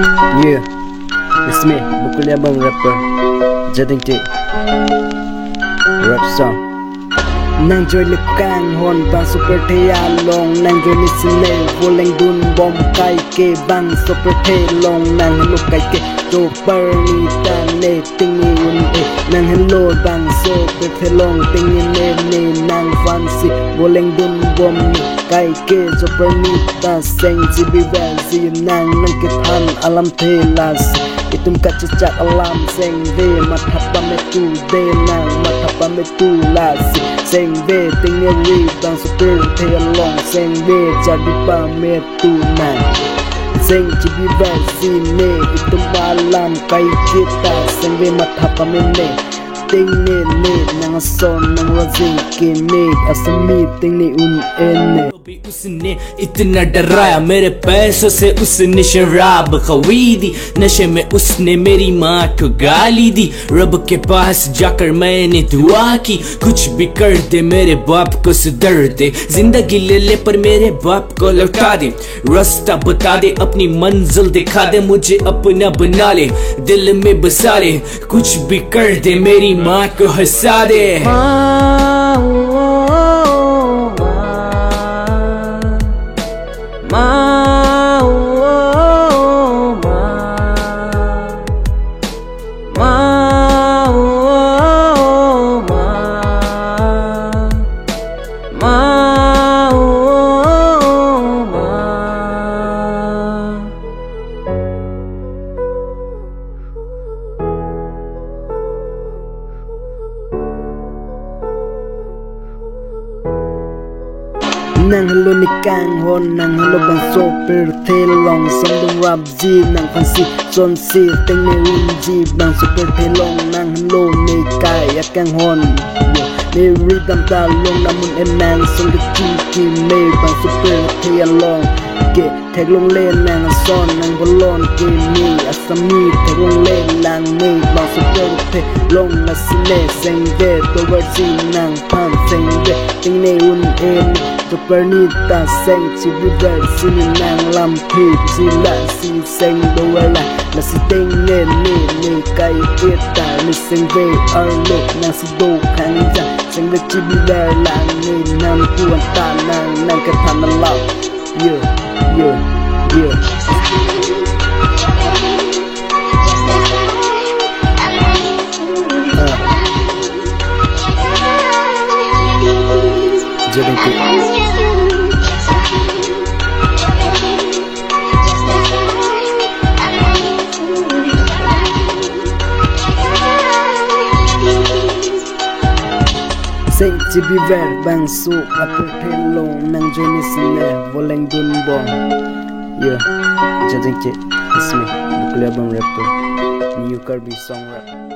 Yeah, it's me, Bukulia Bang rapper. Jading T rap song. Nang joy lip kang hon bang super te long. Nang joy listen voleng dun bom kai ke bang super te long. Nang hello kai ke do burni tan ne ting ni un e. Nang hello bang super te long ting ni ne nang fancy voleng dun bom kai ke super ni ta seng ji bi vazi nang ke than alam te las. Itum kacacat alam seng ve matapa metu de nang matapa metu las seng ve tingeri bang super te long seng ve jadi pa metu nang seng cibi versi ne itum alam kai kita seng ve matapa mene ting ne nang son nang razing ke ne asmi ting ne un ene उसने इतना डराया मेरे पैसों से उसने शराब खरीदी नशे में उसने मेरी माँ को गाली दी रब के पास जाकर मैंने दुआ की कुछ भी कर दे मेरे बाप को सुधर दे जिंदगी ले ले पर मेरे बाप को लौटा दे रास्ता बता दे अपनी मंजिल दिखा दे मुझे अपना बना ले दिल में बसा ले कुछ भी कर दे मेरी माँ को हंसा दे Nang hello ni kang hon nang hello bang super te long song dong rap ji nang fancy son si ting ne un ji bang super te long nang hello ni kai akang hon ne rhythm ta long namun en nang song ki me bang super te long ke thek long le nang son nang bolon ke ni asami thek long le lang me bang super te long na sine seng ve to versi nang pan seng ve ting ne un en Supernita seng cibi versi nang lam thi si la si seng do la na si teng ne kai kita ni seng ve arlo na si do kan ja seng ve cibi ver lang ni nam tuan ta nang ka than la yeah jadi tu seng cibi ver bang su apel telong nang jenis ne voleng dun bom yeah jadi cik ismi Bukulia Bang rapper New Kirby song rap